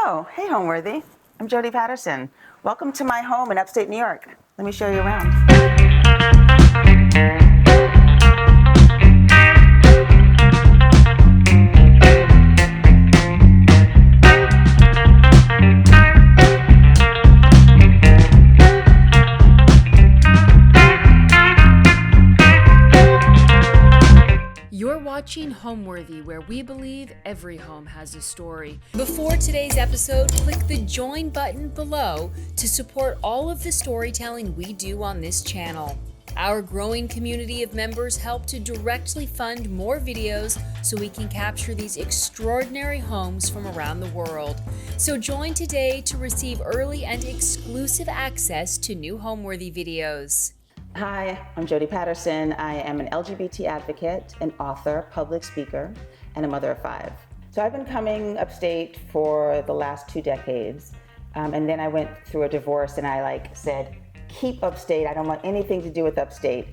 Oh, hey, Homeworthy. I'm Jodie Patterson. Welcome to my home in upstate New York. Let me show you around. You're watching Homeworthy, where we believe every home has a story. Before today's episode, click the join button below to support all of the storytelling we do on this channel. Our growing community of members help to directly fund more videos so we can capture these extraordinary homes from around the world. So join today to receive early and exclusive access to new Homeworthy videos. Hi, I'm Jodie Patterson. I am an LGBT advocate, an author, public speaker, and a mother of 5. So I've been coming upstate for the last 2 decades. And then I went through a divorce and I said, keep upstate. I don't want anything to do with upstate.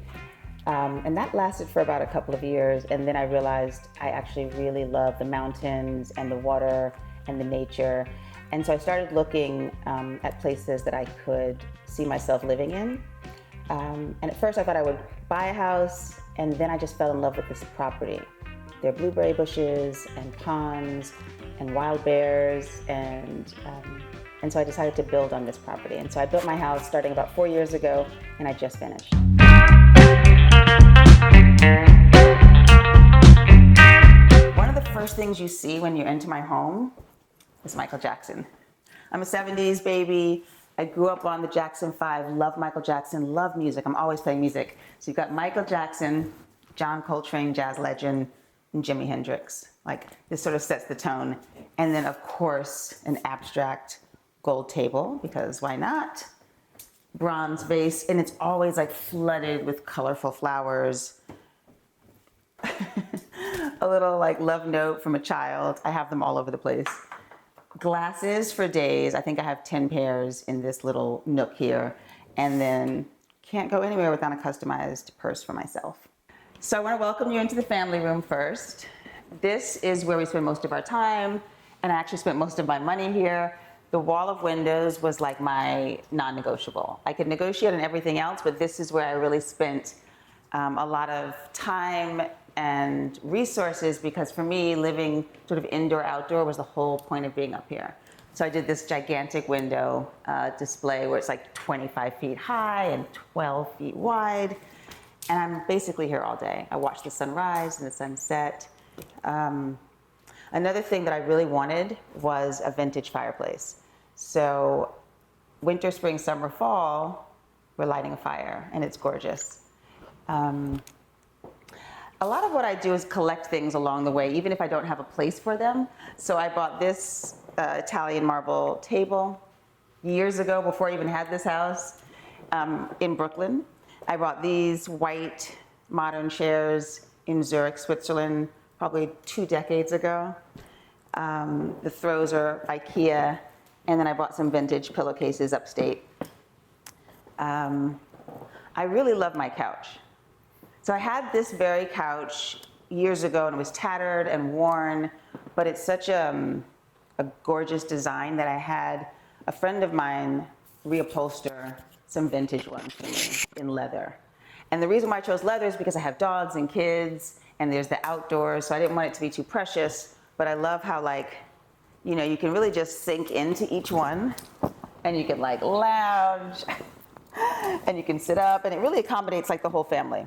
And that lasted for about a couple of years. And then I realized I actually really love the mountains and the water and the nature. And so I started looking at places that I could see myself living in. And at first I thought I would buy a house, and then I just fell in love with this property. There are blueberry bushes and ponds and wild bears, and so I decided to build on this property. And so I built my house starting about 4 years ago, and I just finished. One of the first things you see when you enter my home is Michael Jackson. I'm a 70s baby. I grew up on the Jackson 5, love Michael Jackson, love music. I'm always playing music. So you've got Michael Jackson, John Coltrane, jazz legend, and Jimi Hendrix. This sort of sets the tone. And then, of course, an abstract gold table, because why not? Bronze vase, and it's always flooded with colorful flowers. A little love note from a child. I have them all over the place. Glasses for days. I think I have 10 pairs in this little nook here, and then can't go anywhere without a customized purse for myself. So I want to welcome you into the family room first. This is where we spend most of our time, and I actually spent most of my money here. The wall of windows was my non-negotiable. I could negotiate on everything else, but this is where I really spent a lot of time and resources, because for me, living sort of indoor-outdoor was the whole point of being up here. So I did this gigantic window display where it's 25 feet high and 12 feet wide. And I'm basically here all day. I watch the sunrise and the sunset. Another thing that I really wanted was a vintage fireplace. So winter, spring, summer, fall, we're lighting a fire, and it's gorgeous. A lot of what I do is collect things along the way, even if I don't have a place for them. So I bought this Italian marble table years ago, before I even had this house, in Brooklyn. I bought these white modern chairs in Zurich, Switzerland, probably 2 decades ago. The throws are IKEA, and then I bought some vintage pillowcases upstate. I really love my couch. So I had this very couch years ago, and it was tattered and worn, but it's such a gorgeous design that I had a friend of mine reupholster some vintage ones for me in leather. And the reason why I chose leather is because I have dogs and kids, and there's the outdoors, so I didn't want it to be too precious, but I love how you can really just sink into each one, and you can lounge, and you can sit up, and it really accommodates the whole family.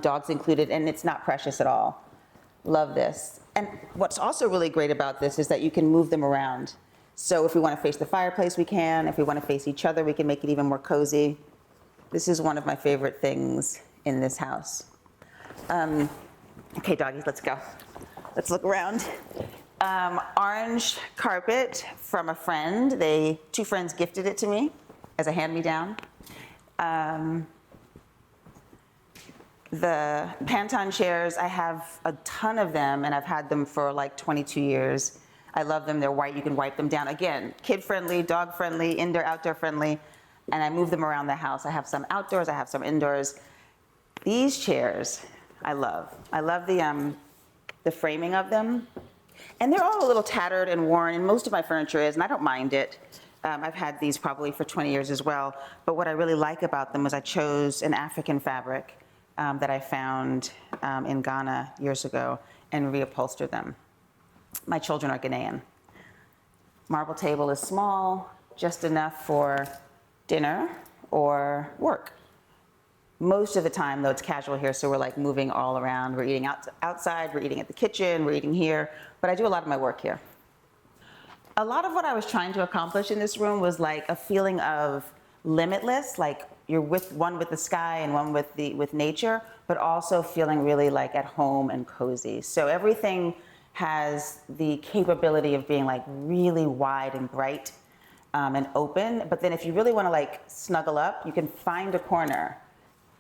Dogs included, and it's not precious at all. Love this. And what's also really great about this is that you can move them around. So if we want to face the fireplace, we can. If we want to face each other, we can make it even more cozy. This is one of my favorite things in this house. Okay, doggies, let's go. Let's look around. Orange carpet from a friend. 2 friends gifted it to me as a hand-me-down. The Panton chairs, I have a ton of them, and I've had them for 22 years. I love them. They're white. You can wipe them down. Again, kid-friendly, dog-friendly, indoor-outdoor friendly, and I move them around the house. I have some outdoors. I have some indoors. These chairs, I love. I love the framing of them. And they're all a little tattered and worn, and most of my furniture is, and I don't mind it. I've had these probably for 20 years as well, but what I really like about them was I chose an African fabric that I found in Ghana years ago and reupholstered them. My children are Ghanaian. Marble table is small, just enough for dinner or work. Most of the time, though, it's casual here, so we're like moving all around. We're eating outside, we're eating at the kitchen, we're eating here, but I do a lot of my work here. A lot of what I was trying to accomplish in this room was like a feeling of limitless, like you're one with the sky and one with nature, but also feeling really like at home and cozy. So everything has the capability of being like really wide and bright and open, but then if you really want to like snuggle up, you can find a corner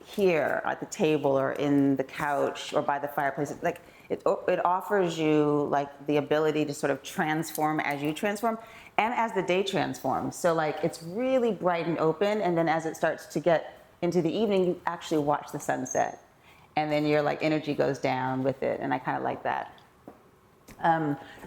here at the table or in the couch or by the fireplace. Like it offers you like the ability to sort of transform as you transform and as the day transforms. So like it's really bright and open, and then as it starts to get into the evening, you actually watch the sunset, and then your like energy goes down with it, and I kind of like that.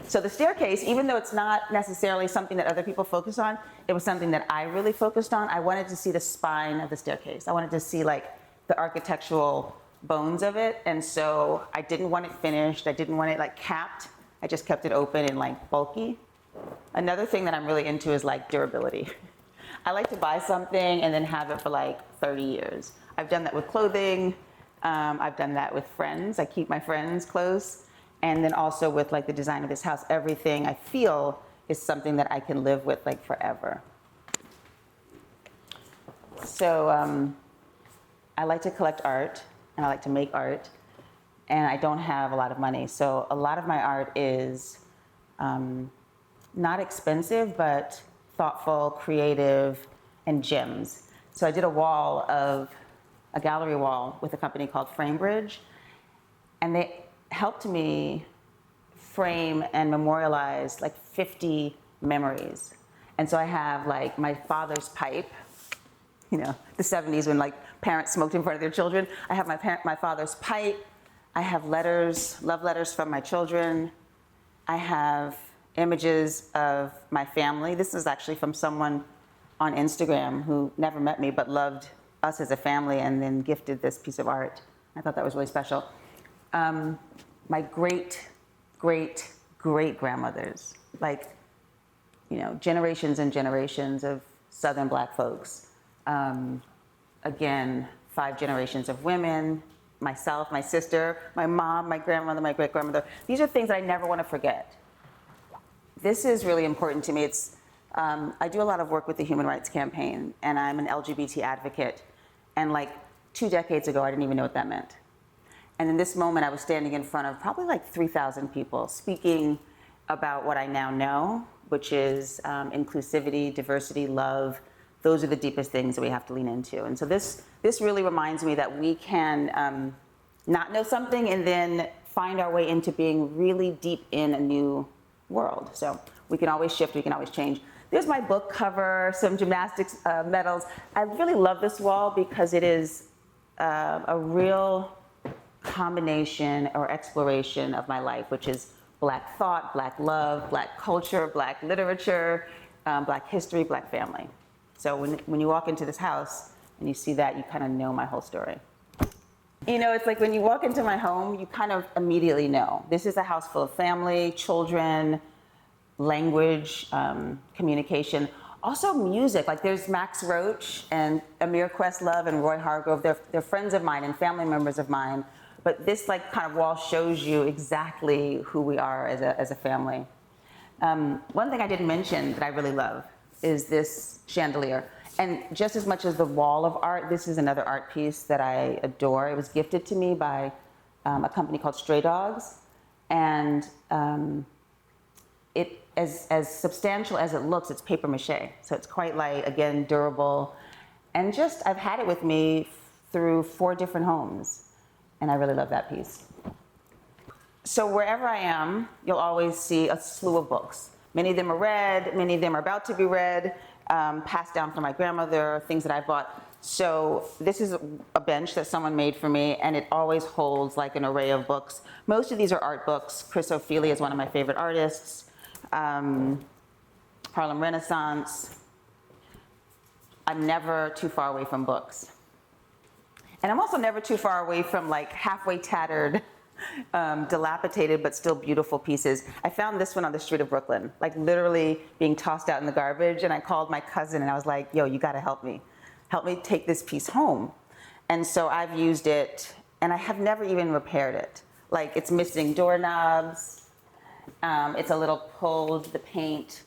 So the staircase, even though it's not necessarily something that other people focus on, it was something that I really focused on. I wanted to see the spine of the staircase. I wanted to see like the architectural bones of it, and so I didn't want it finished. I didn't want it like capped. I just kept it open and like bulky. Another thing that I'm really into is like durability. I like to buy something and then have it for like 30 years. I've done that with clothing. I've done that with friends. I keep my friends close. And then also with like the design of this house, everything I feel is something that I can live with like forever. So I like to collect art, and I like to make art, and I don't have a lot of money. So a lot of my art is not expensive, but thoughtful, creative, and gems. So I did a gallery wall with a company called Framebridge, and they helped me frame and memorialize like 50 memories. And so I have like my father's pipe, you know, the 70s when like parents smoked in front of their children. I have my father's pipe. I have letters, love letters from my children. I have images of my family. This is actually from someone on Instagram who never met me but loved us as a family and then gifted this piece of art. I thought that was really special. My great grandmothers, like, you know, generations and generations of Southern Black folks. Again, 5 generations of women, myself, my sister, my mom, my grandmother, my great-grandmother. These are things I never want to forget. This is really important to me. I do a lot of work with the Human Rights Campaign, and I'm an LGBT advocate. And like 2 decades ago, I didn't even know what that meant. And in this moment, I was standing in front of probably like 3,000 people speaking about what I now know, which is inclusivity, diversity, love. Those are the deepest things that we have to lean into. And so this really reminds me that we can not know something and then find our way into being really deep in a new world. So we can always shift, we can always change. There's my book cover, some gymnastics medals. I really love this wall because it is a real combination or exploration of my life, which is Black thought, Black love, Black culture, Black literature, Black history, Black family. So when you walk into this house and you see that, you kind of know my whole story. You know, it's like when you walk into my home, you kind of immediately know. This is a house full of family, children, language, communication. Also music, like there's Max Roach and Amir Questlove and Roy Hargrove. They're friends of mine and family members of mine. But this like kind of wall shows you exactly who we are as a family. One thing I didn't mention that I really love is this chandelier. And just as much as the wall of art, this is another art piece that I adore. It was gifted to me by a company called Stray Dogs. And it, as substantial as it looks, it's paper mache. So it's quite light, again, durable. And just, I've had it with me through 4 different homes. And I really love that piece. So wherever I am, you'll always see a slew of books. Many of them are read, many of them are about to be read, passed down from my grandmother, things that I bought. So this is a bench that someone made for me, and it always holds like an array of books. Most of these are art books. Chris O'Feely is one of my favorite artists. Harlem Renaissance. I'm never too far away from books. And I'm also never too far away from like halfway tattered, dilapidated, but still beautiful pieces. I found this one on the street of Brooklyn, like literally being tossed out in the garbage. And I called my cousin and I was like, yo, you gotta help me. Help me take this piece home. And so I've used it and I have never even repaired it. Like it's missing doorknobs. It's a little pulled, the paint.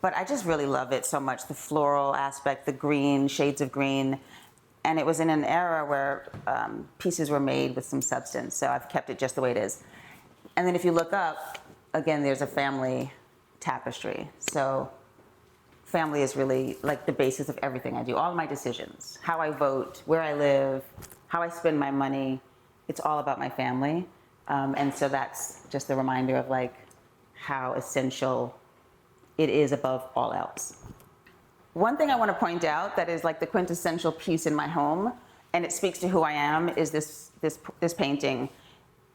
But I just really love it so much. The floral aspect, the green, shades of green. And it was in an era where pieces were made with some substance. So I've kept it just the way it is. And then if you look up, again, there's a family tapestry. So family is really like the basis of everything I do. All of my decisions, how I vote, where I live, how I spend my money. It's all about my family. And so that's just a reminder of like how essential it is above all else. One thing I want to point out that is like the quintessential piece in my home, and it speaks to who I am, is this painting.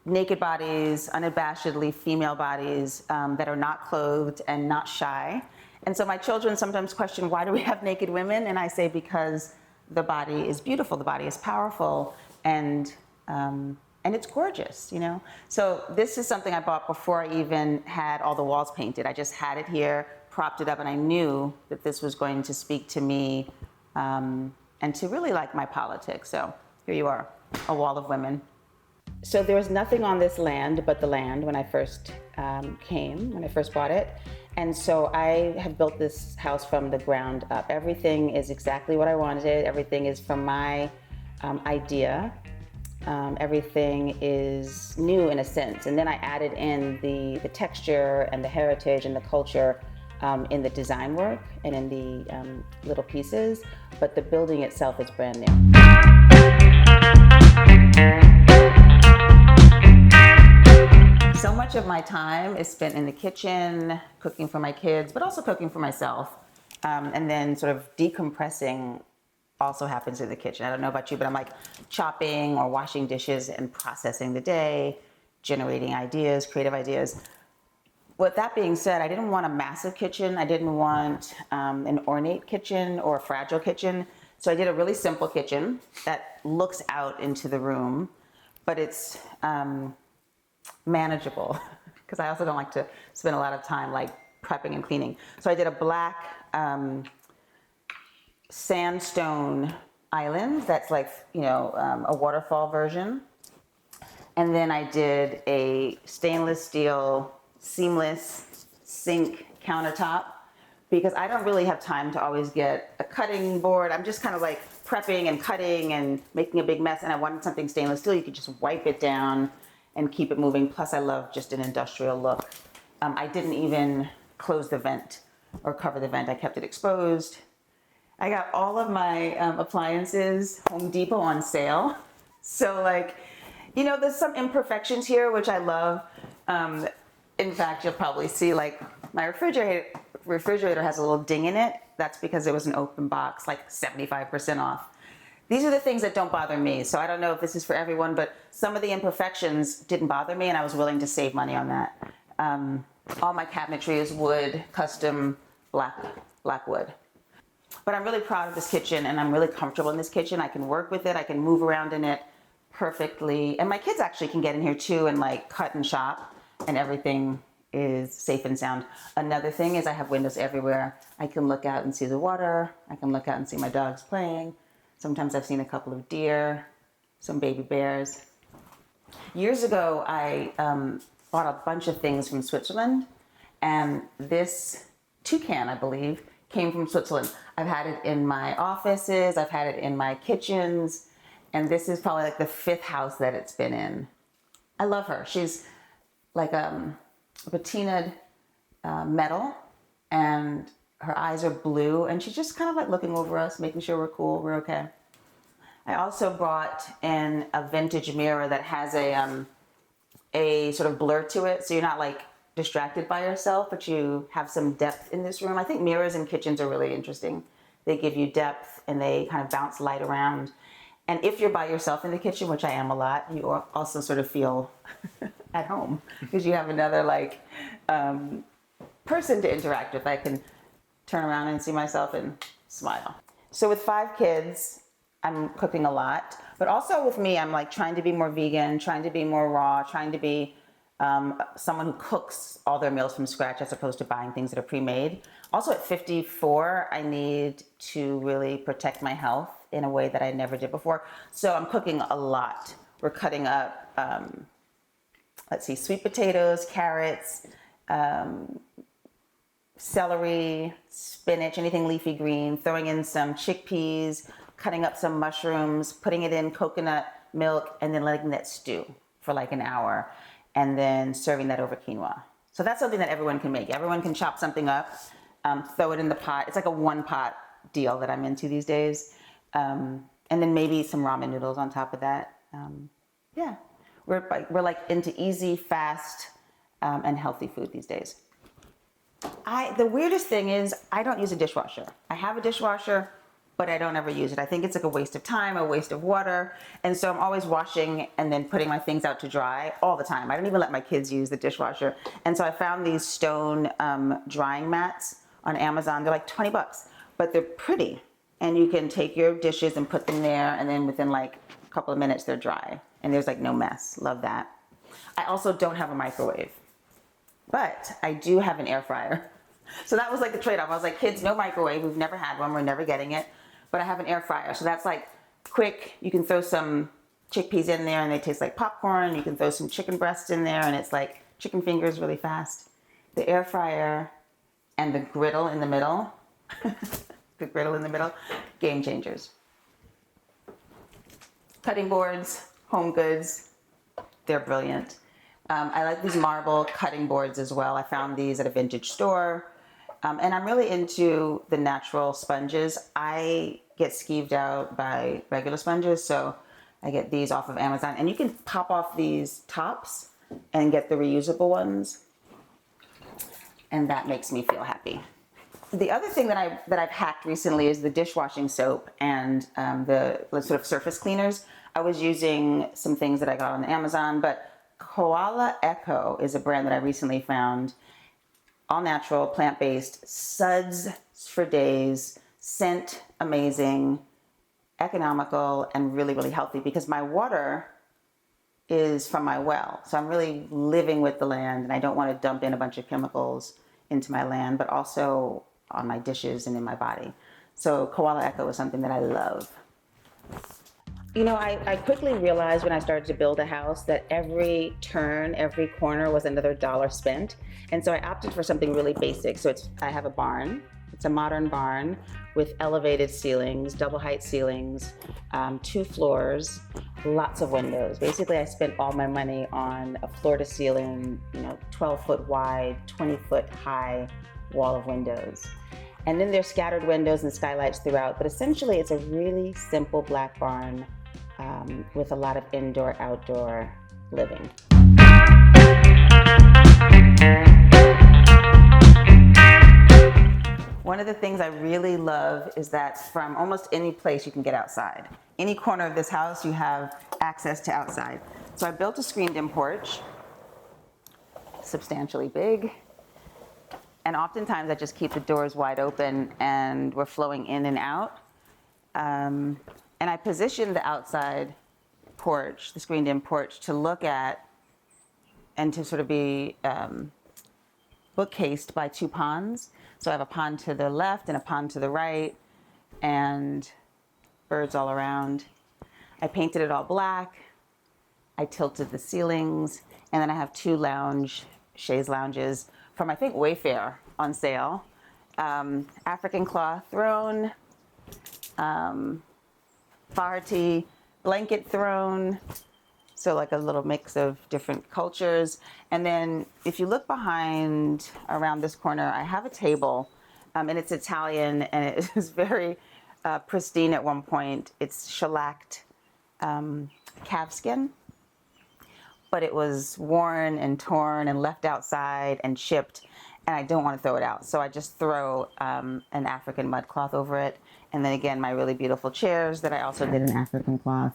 Naked bodies, unabashedly female bodies that are not clothed and not shy. And so my children sometimes question, why do we have naked women? And I say, because the body is beautiful, the body is powerful, and it's gorgeous, you know? So this is something I bought before I even had all the walls painted. I just had it here, propped it up, and I knew that this was going to speak to me and to really like my politics. So here you are, a wall of women. So there was nothing on this land but the land when I first when I first bought it. And so I have built this house from the ground up. Everything is exactly what I wanted. Everything is from my idea. Everything is new in a sense. And then I added in the texture and the heritage and the culture in the design work and in the little pieces, but the building itself is brand new. So much of my time is spent in the kitchen, cooking for my kids, but also cooking for myself. And then sort of decompressing also happens in the kitchen. I don't know about you, but I'm like chopping or washing dishes and processing the day, generating ideas, creative ideas. With that being said, I didn't want a massive kitchen. I didn't want an ornate kitchen or a fragile kitchen. So I did a really simple kitchen that looks out into the room, but it's manageable because I also don't like to spend a lot of time like prepping and cleaning. So I did a black sandstone island that's like, you know, a waterfall version. And then I did a stainless steel seamless sink countertop because I don't really have time to always get a cutting board. I'm just kind of like prepping and cutting and making a big mess, and I wanted something stainless steel. You could just wipe it down and keep it moving. Plus I love just an industrial look. I didn't even close the vent or cover the vent. I kept it exposed. I got all of my appliances, Home Depot, on sale. So like, you know, there's some imperfections here, which I love. In fact, you'll probably see like my refrigerator has a little ding in it. That's because it was an open box, like 75% off. These are the things that don't bother me. So I don't know if this is for everyone, but some of the imperfections didn't bother me and I was willing to save money on that. All my cabinetry is wood, custom black wood. But I'm really proud of this kitchen and I'm really comfortable in this kitchen. I can work with it. I can move around in it perfectly. And my kids actually can get in here too and like cut and shop, and everything is safe and sound. Another thing is I have windows everywhere. I can look out and see the water. I can look out and see my dogs playing. Sometimes I've seen a couple of deer, some baby bears. Years ago, I bought a bunch of things from Switzerland, and this toucan, I believe, came from Switzerland. I've had it in my offices, I've had it in my kitchens, and this is probably like the 5th house that it's been in. I love her. She's like patinaed metal, and her eyes are blue, and she's just kind of like looking over us, making sure we're cool, we're okay. I also brought in a vintage mirror that has a sort of blur to it, so you're not like distracted by yourself, but you have some depth in this room. I think mirrors in kitchens are really interesting They give you depth and they kind of bounce light around. And if you're by yourself in the kitchen, which I am a lot, you also sort of feel at home because you have another person to interact with. I can turn around and see myself and smile. So with 5 kids, I'm cooking a lot, but also with me, I'm like trying to be more vegan, trying to be more raw, trying to be someone who cooks all their meals from scratch as opposed to buying things that are pre-made. Also at 54, I need to really protect my health in a way that I never did before. So I'm cooking a lot. We're cutting up, sweet potatoes, carrots, celery, spinach, anything leafy green, throwing in some chickpeas, cutting up some mushrooms, putting it in coconut milk, and then letting that stew for like an hour, and then serving that over quinoa. So that's something that everyone can make. Everyone can chop something up, throw it in the pot. It's like a one-pot deal that I'm into these days. And then maybe some ramen noodles on top of that. Yeah, we're like into easy, fast, and healthy food these days. The weirdest thing is I don't use a dishwasher. I have a dishwasher, but I don't ever use it. I think it's like a waste of time, a waste of water. And so I'm always washing and then putting my things out to dry all the time. I don't even let my kids use the dishwasher. And so I found these stone drying mats on Amazon. They're like $20, but they're pretty. And you can take your dishes and put them there, and then within like a couple of minutes, they're dry. And there's like no mess. Love that. I also don't have a microwave, but I do have an air fryer. So that was like the trade-off. I was like, kids, no microwave. We've never had one. We're never getting it. But I have an air fryer. So that's like quick. You can throw some chickpeas in there and they taste like popcorn. You can throw some chicken breasts in there and it's like chicken fingers really fast. The air fryer and the griddle in the middle, game changers. Cutting boards, home goods, they're brilliant. I like these marble cutting boards as well. I found these at a vintage store. And I'm really into the natural sponges. I get skeeved out by regular sponges, so I get these off of Amazon. And you can pop off these tops and get the reusable ones. And that makes me feel happy. The other thing that I've hacked recently is the dishwashing soap and the sort of surface cleaners. I was using some things that I got on Amazon, but Koala Echo is a brand that I recently found. All natural, plant-based, suds for days, scent amazing, economical, and really, really healthy because my water is from my well. So I'm really living with the land and I don't want to dump in a bunch of chemicals into my land, but also on my dishes and in my body. So Koala Echo is something that I love. You know, I quickly realized when I started to build a house that every turn, every corner was another dollar spent. And so I opted for something really basic. So I have a barn. It's a modern barn with elevated ceilings, double height ceilings, 2 floors, lots of windows. Basically, I spent all my money on a floor to ceiling, 12-foot wide, 20-foot high wall of windows. And then there's scattered windows and skylights throughout, but essentially it's a really simple black barn with a lot of indoor-outdoor living. One of the things I really love is that from almost any place you can get outside. Any corner of this house, you have access to outside. So I built a screened-in porch, substantially big. And oftentimes I just keep the doors wide open and we're flowing in and out. And I positioned the outside porch, the screened-in porch, to look at and to sort of be bookcased by 2 ponds. So I have a pond to the left and a pond to the right and birds all around. I painted it all black. I tilted the ceilings. And then I have 2 chaise lounges from, I think, Wayfair on sale. African cloth throne, Farty blanket throne. So like a little mix of different cultures. And then if you look behind around this corner, I have a table and it's Italian and it is very pristine at one point. It's shellacked calfskin, but it was worn and torn and left outside and chipped. and I don't want to throw it out. So I just throw an African mud cloth over it. And then again, my really beautiful chairs that I also did in African cloth.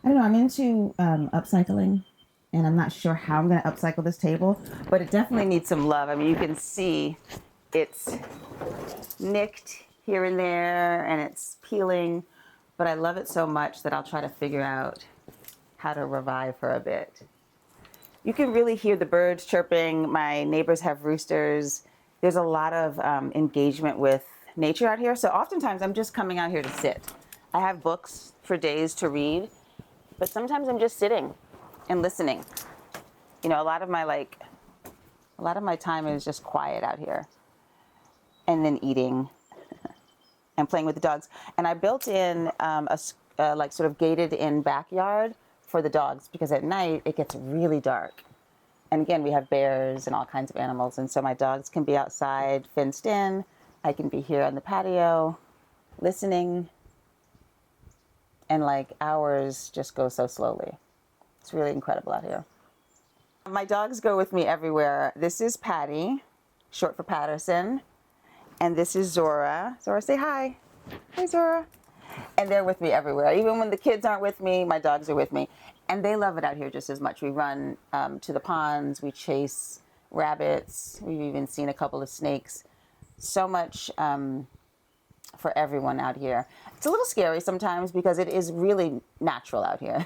I don't know, I'm into upcycling, and I'm not sure how I'm going to upcycle this table, but it definitely needs some love. I mean, you can see it's nicked here and there, and it's peeling, but I love it so much that I'll try to figure out how to revive her a bit. You can really hear the birds chirping. My neighbors have roosters. There's a lot of engagement with nature out here. So oftentimes I'm just coming out here to sit. I have books for days to read, but sometimes I'm just sitting and listening. You know, a lot of my time is just quiet out here, and then eating and playing with the dogs. And I built in like sort of gated in backyard for the dogs, because at night it gets really dark. And again, we have bears and all kinds of animals. And so my dogs can be outside fenced in. I can be here on the patio listening. And like hours just go so slowly. It's really incredible out here. My dogs go with me everywhere. This is Patty, short for Patterson. And this is Zora. Zora, say hi. Hi, Zora. And they're with me everywhere. Even when the kids aren't with me, my dogs are with me. And they love it out here just as much. We run to the ponds. We chase rabbits. We've even seen a couple of snakes. So much for everyone out here. It's a little scary sometimes because it is really natural out here.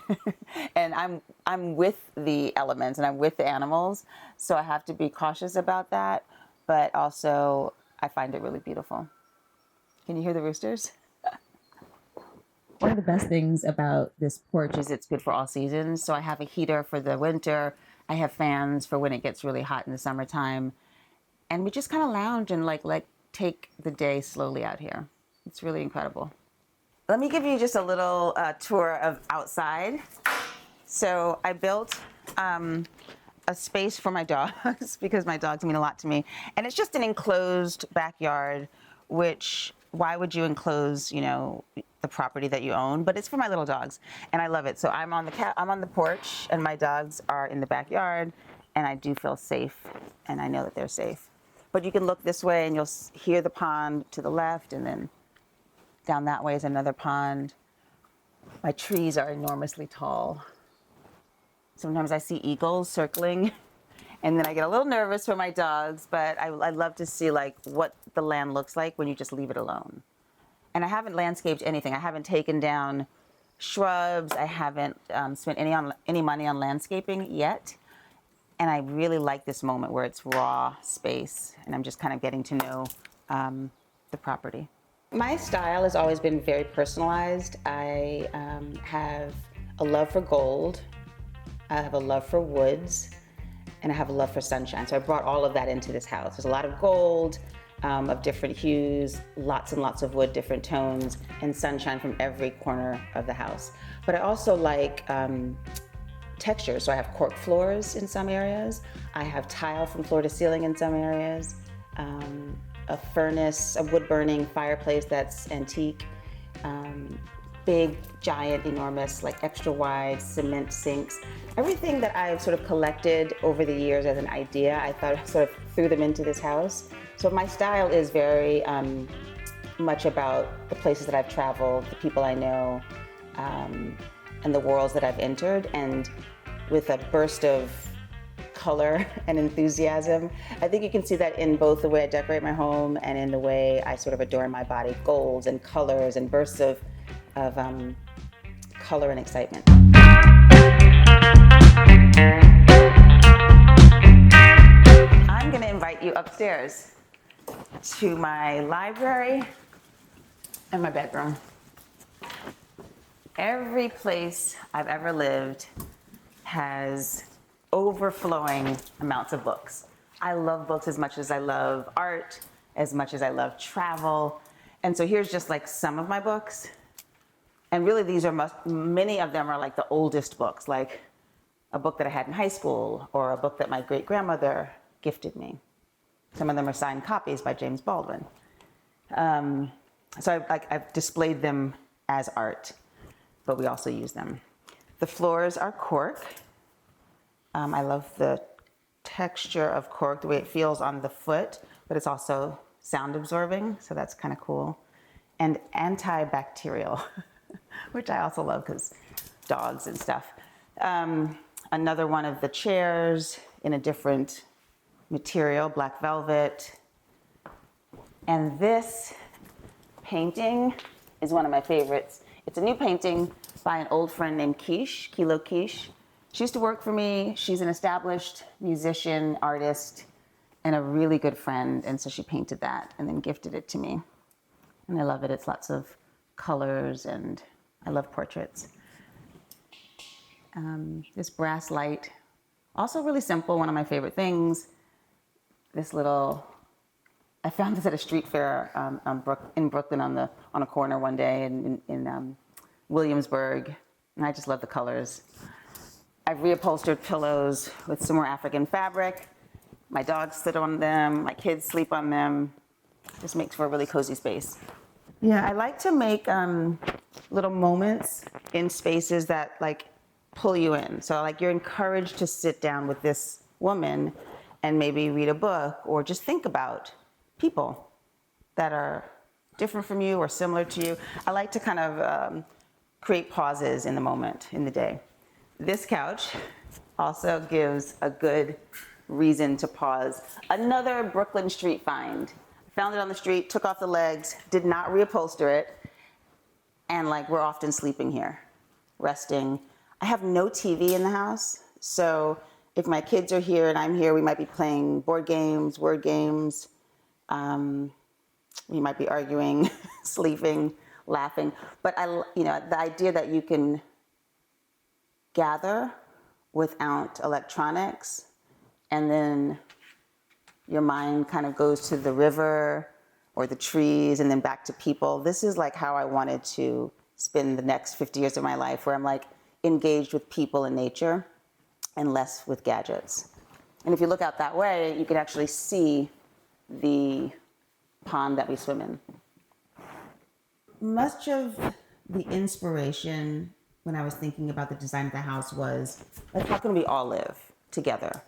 And I'm with the elements and I'm with the animals. So I have to be cautious about that. But also, I find it really beautiful. Can you hear the roosters? One of the best things about this porch is it's good for all seasons. So I have a heater for the winter. I have fans for when it gets really hot in the summertime. And we just kind of lounge and like take the day slowly out here. It's really incredible. Let me give you just a little tour of outside. So I built a space for my dogs because my dogs mean a lot to me. And it's just an enclosed backyard, which why would you enclose, you know, the property that you own? But it's for my little dogs, and I love it. So I'm on the porch, and my dogs are in the backyard, and I do feel safe, and I know that they're safe. But you can look this way, and you'll hear the pond to the left, and then down that way is another pond. My trees are enormously tall. Sometimes I see eagles circling, and then I get a little nervous for my dogs, but I love to see like what the land looks like when you just leave it alone. And I haven't landscaped anything. I haven't taken down shrubs. I haven't spent any money on landscaping yet. And I really like this moment where it's raw space, and I'm just kind of getting to know the property. My style has always been very personalized. I have a love for gold. I have a love for woods. And I have a love for sunshine. So I brought all of that into this house. There's a lot of gold of different hues, lots and lots of wood, different tones, and sunshine from every corner of the house. But I also like texture. So I have cork floors in some areas. I have tile from floor to ceiling in some areas. A furnace, a wood burning fireplace that's antique. Big, giant, enormous, like extra wide cement sinks. Everything that I've sort of collected over the years as an idea, I thought I sort of threw them into this house. So my style is very much about the places that I've traveled, the people I know, and the worlds that I've entered, and with a burst of color and enthusiasm. I think you can see that in both the way I decorate my home and in the way I sort of adorn my body, golds and colors and bursts of color and excitement. I'm going to invite you upstairs to my library and my bedroom. Every place I've ever lived has overflowing amounts of books. I love books as much as I love art, as much as I love travel. And so here's just like some of my books. And really many of them are like the oldest books, like a book that I had in high school or a book that my great-grandmother gifted me. Some of them are signed copies by James Baldwin. So I've displayed them as art, but we also use them. The floors are cork. I love the texture of cork, the way it feels on the foot, but it's also sound absorbing, so that's kind of cool. And antibacterial, which I also love because dogs and stuff. Another one of the chairs in a different material, black velvet. And this painting is one of my favorites. It's a new painting by an old friend named Kilo Quiche. She used to work for me. She's an established musician, artist, and a really good friend. And so she painted that and then gifted it to me. And I love it. It's lots of colors, and I love portraits. This brass light, also really simple, one of my favorite things. This little, I found this at a street fair in Brooklyn on a corner one day in Williamsburg, and I just love the colors. I've reupholstered pillows with some more African fabric. My dogs sit on them, my kids sleep on them. This makes for a really cozy space. Yeah, I like to make little moments in spaces that like pull you in. So like you're encouraged to sit down with this woman and maybe read a book or just think about people that are different from you or similar to you. I like to kind of create pauses in the moment, in the day. This couch also gives a good reason to pause. Another Brooklyn street find. Found it on the street, took off the legs, did not reupholster it, and like we're often sleeping here, resting. I have no TV in the house, so if my kids are here and I'm here, we might be playing board games, word games. We might be arguing, sleeping, laughing. But the idea that you can gather without electronics, and then your mind kind of goes to the river or the trees and then back to people. This is like how I wanted to spend the next 50 years of my life, where I'm like engaged with people and nature and less with gadgets. And if you look out that way, you can actually see the pond that we swim in. Much of the inspiration when I was thinking about the design of the house was, like, how can we all live together?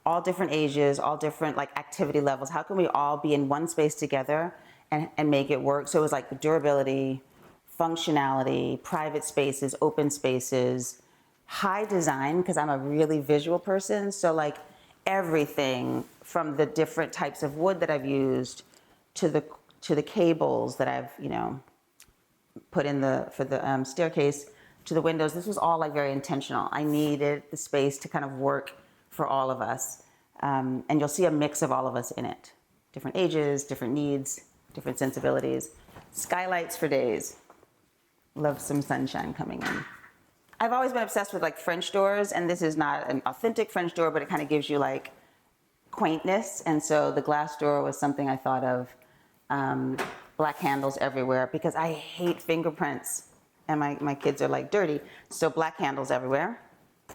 All different ages, all different like activity levels. How can we all be in one space together and make it work? So it was like durability, functionality, private spaces, open spaces, high design, because I'm a really visual person. So like everything from the different types of wood that I've used to the cables that I've put in for the staircase, to the windows. This was all like very intentional. I needed the space to kind of work for all of us. And you'll see a mix of all of us in it. Different ages, different needs, different sensibilities. Skylights for days. Love some sunshine coming in. I've always been obsessed with like French doors, and this is not an authentic French door, but it kind of gives you like quaintness. And so the glass door was something I thought of. Black handles everywhere because I hate fingerprints, and my kids are like dirty. So black handles everywhere.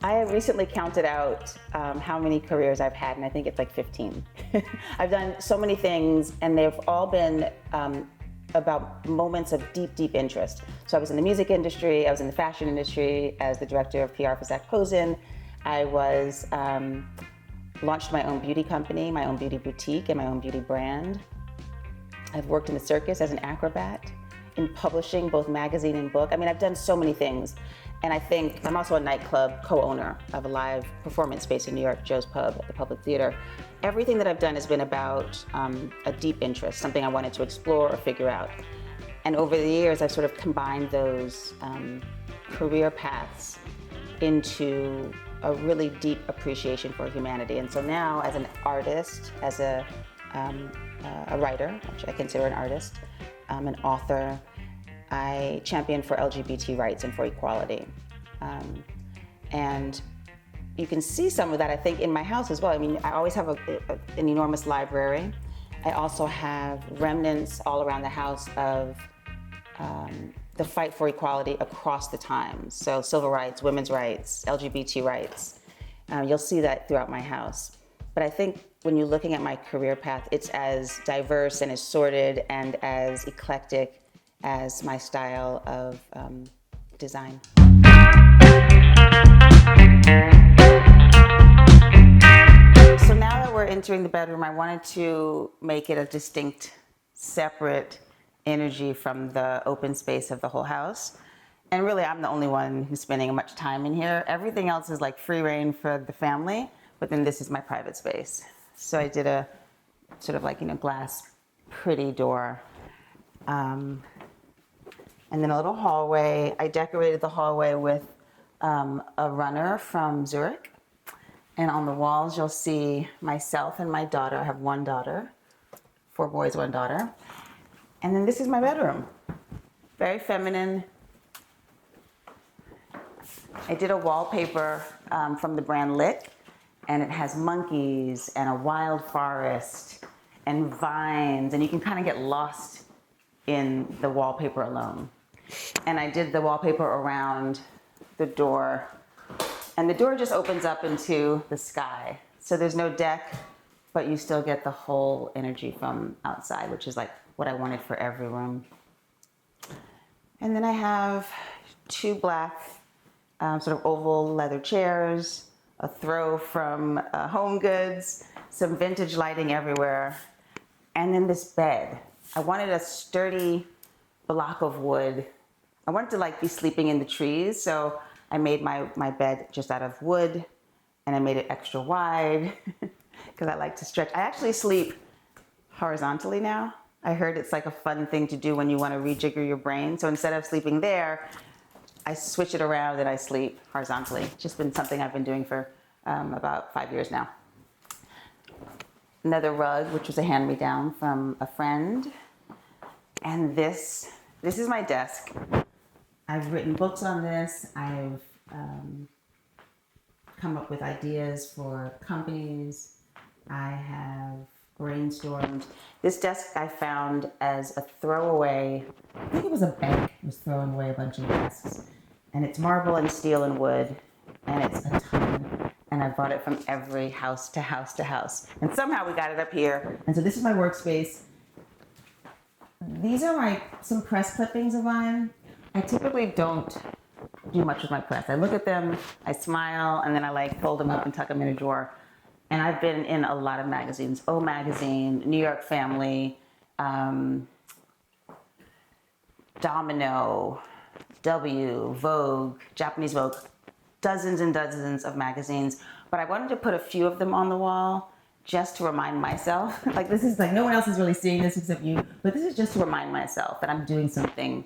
I have recently counted out how many careers I've had, and I think it's like 15. I've done so many things, and they've all been about moments of deep, deep interest. So I was in the music industry, I was in the fashion industry as the director of PR for Zach Posen. I was launched my own beauty company, my own beauty boutique, and my own beauty brand. I've worked in the circus as an acrobat, in publishing, both magazine and book. I mean, I've done so many things. And I think I'm also a nightclub co-owner of a live performance space in New York, Joe's Pub at the Public Theater. Everything that I've done has been about a deep interest, something I wanted to explore or figure out. And over the years, I've sort of combined those career paths into a really deep appreciation for humanity. And so now, as an artist, as a writer, which I consider an artist, an author, I champion for LGBT rights and for equality. And you can see some of that, I think, in my house as well. I mean, I always have an enormous library. I also have remnants all around the house of the fight for equality across the times. So civil rights, women's rights, LGBT rights. You'll see that throughout my house. But I think when you're looking at my career path, it's as diverse and as sorted and as eclectic as my style of design. So now that we're entering the bedroom, I wanted to make it a distinct, separate energy from the open space of the whole house. And really, I'm the only one who's spending much time in here. Everything else is like free reign for the family, but then this is my private space. So I did a sort of like, glass, pretty door. And then a little hallway. I decorated the hallway with a runner from Zurich. And on the walls, you'll see myself and my daughter. I have one daughter, 4 boys, 1 daughter. And then this is my bedroom. Very feminine. I did a wallpaper from the brand Lick, and it has monkeys and a wild forest and vines, and you can kind of get lost in the wallpaper alone. And I did the wallpaper around the door, and the door just opens up into the sky. So there's no deck, but you still get the whole energy from outside, which is like what I wanted for every room. And then I have 2 black sort of oval leather chairs, a throw from Home Goods, some vintage lighting everywhere, and then this bed. I wanted a sturdy block of wood. I wanted to like be sleeping in the trees, so I made my bed just out of wood, and I made it extra wide because I like to stretch. I actually sleep horizontally now. I heard it's like a fun thing to do when you want to rejigger your brain. So instead of sleeping there, I switch it around and I sleep horizontally. It's just been something I've been doing for about 5 years now. Another rug, which was a hand-me-down from a friend. And this is my desk. I've written books on this. I've come up with ideas for companies. I have brainstormed. This desk I found as a throwaway. I think it was a bank was throwing away a bunch of desks. And it's marble and steel and wood. And it's a ton. And I bought it from every house to house to house. And somehow we got it up here. And so this is my workspace. These are some press clippings of mine. I typically don't do much with my press. I look at them, I smile, and then I fold them up and tuck them in a drawer. And I've been in a lot of magazines. O Magazine, New York Family, Domino, W, Vogue, Japanese Vogue, dozens and dozens of magazines. But I wanted to put a few of them on the wall just to remind myself. This is no one else is really seeing this except you, but this is just to remind myself that I'm doing something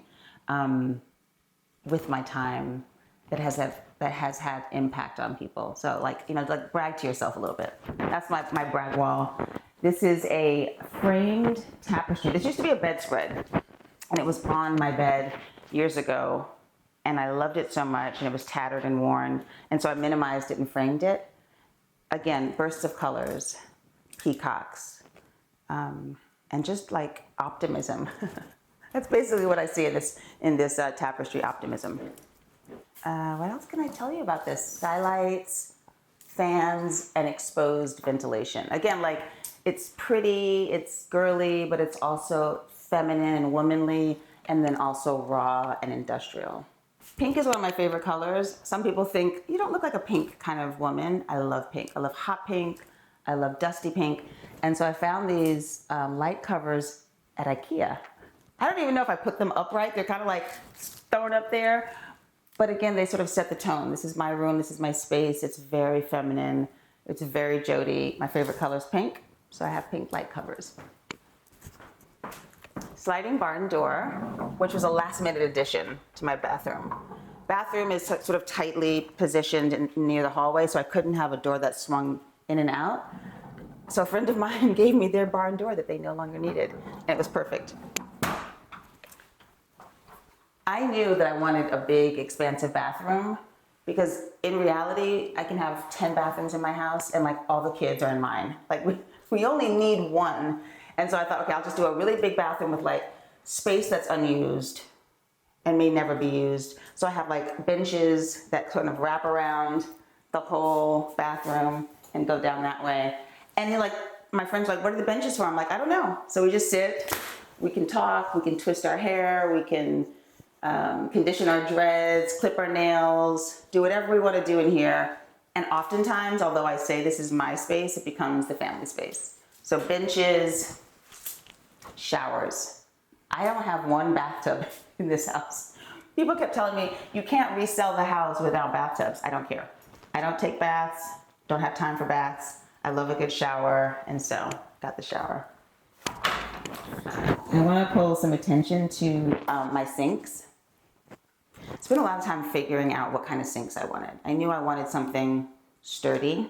with my time that has had impact on people. So brag to yourself a little bit. That's my brag wall. This is a framed tapestry. This used to be a bedspread, and it was on my bed years ago, and I loved it so much, and it was tattered and worn, and so I minimized it and framed it. Again, bursts of colors, peacocks, and just optimism. That's basically what I see in this tapestry, optimism. What else can I tell you about this? Skylights, fans, and exposed ventilation. Again, it's pretty, it's girly, but it's also feminine and womanly, and then also raw and industrial. Pink is one of my favorite colors. Some people think, you don't look like a pink kind of woman. I love pink. I love hot pink. I love dusty pink. And so I found these light covers at IKEA. I don't even know if I put them upright. They're kind of thrown up there. But again, they sort of set the tone. This is my room. This is my space. It's very feminine. It's very Jodie. My favorite color is pink, so I have pink light covers. Sliding barn door, which was a last-minute addition to my bathroom. Bathroom is sort of tightly positioned near the hallway, so I couldn't have a door that swung in and out. So a friend of mine gave me their barn door that they no longer needed, and it was perfect. I knew that I wanted a big, expansive bathroom because in reality, I can have 10 bathrooms in my house and all the kids are in mine. We only need one. And so I thought, okay, I'll just do a really big bathroom with space that's unused and may never be used. So I have benches that kind of wrap around the whole bathroom and go down that way. And my friends are what are the benches for? I'm I don't know. So we just sit, we can talk, we can twist our hair, we can condition our dreads, clip our nails, do whatever we want to do in here And oftentimes, although I say this is my space, it becomes the family space. So benches, showers. I don't have one bathtub in this house. People kept telling me, you can't resell the house without bathtubs. I don't care. I don't take baths, don't have time for baths. I love a good shower, and so got the shower. I want to pull some attention to my sinks. Spent a lot of time figuring out what kind of sinks I wanted. I knew I wanted something sturdy,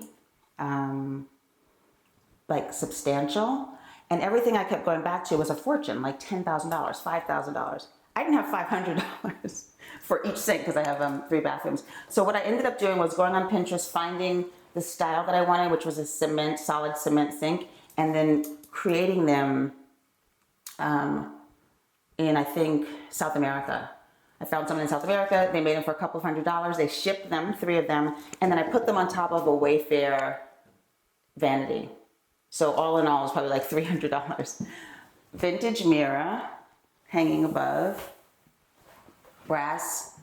like substantial, and everything I kept going back to was a fortune, like $10,000, $5,000. I didn't have $500 for each sink because I have 3 bathrooms. So what I ended up doing was going on Pinterest, finding the style that I wanted, which was a solid cement sink, and then creating them in, I think, South America. I found someone in South America, they made them for a couple of $100s, they shipped them, 3 of them, and then I put them on top of a Wayfair vanity. So all in all, it was probably like $300. Vintage mirror hanging above, brass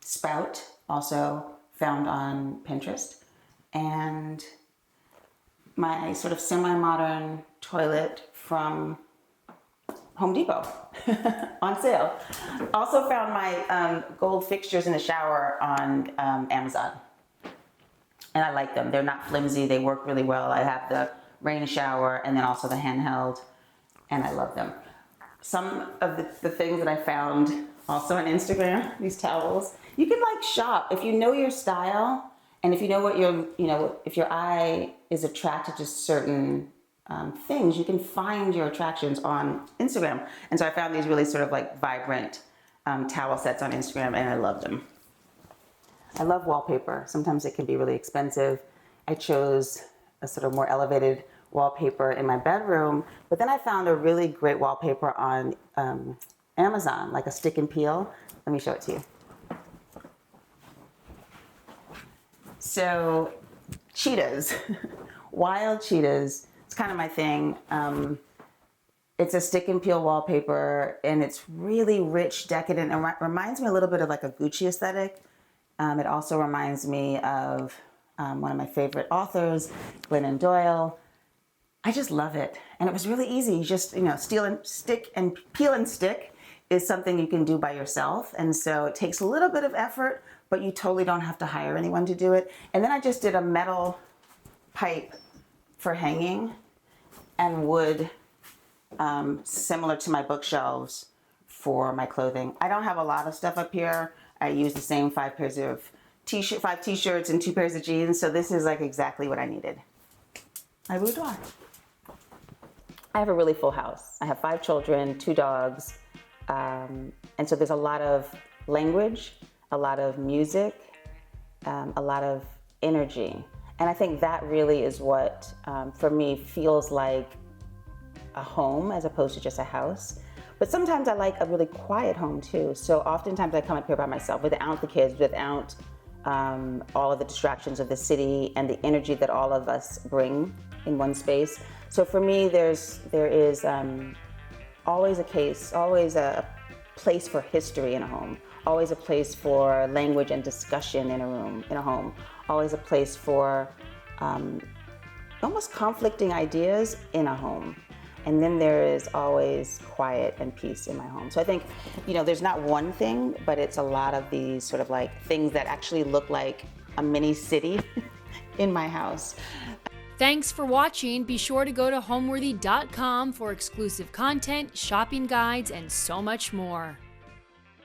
spout, also found on Pinterest, and my sort of semi-modern toilet from Home Depot on sale. Also found my gold fixtures in the shower on Amazon. And I like them. They're not flimsy. They work really well. I have the rain shower and then also the handheld, and I love them. Some of the things that I found also on Instagram, these towels, you can like shop. If you know your style and if you know what if your eye is attracted to certain things, you can find your attractions on Instagram. And so I found these really sort of like vibrant towel sets on Instagram, and I love them. I love wallpaper. Sometimes it can be really expensive. I chose a sort of more elevated wallpaper in my bedroom, but then I found a really great wallpaper on Amazon, like a stick and peel. Let me show it to you. So cheetahs, wild cheetahs. It's kind of my thing. It's a stick and peel wallpaper, and it's really rich, decadent, and reminds me a little bit of like a Gucci aesthetic. It also reminds me of one of my favorite authors, Glennon Doyle. I just love it. And it was really easy. You just, steal and stick and peel and stick is something you can do by yourself. And so it takes a little bit of effort, but you totally don't have to hire anyone to do it. And then I just did a metal pipe for hanging and wood similar to my bookshelves for my clothing. I don't have a lot of stuff up here. I use the same 5 pairs of 5 t-shirts and 2 pairs of jeans. So this is like exactly what I needed. My boudoir. I have a really full house. I have 5 children, 2 dogs. And so there's a lot of language, a lot of music, a lot of energy. And I think that really is what, for me, feels like a home as opposed to just a house. But sometimes I like a really quiet home too. So oftentimes I come up here by myself without the kids, without all of the distractions of the city and the energy that all of us bring in one space. So for me, there is always a place for history in a home, always a place for language and discussion in a home, always a place for almost conflicting ideas in a home. And then there is always quiet and peace in my home. So I think, there's not one thing, but it's a lot of these sort of like things that actually look like a mini city in my house. Thanks for watching. Be sure to go to homeworthy.com for exclusive content, shopping guides, and so much more.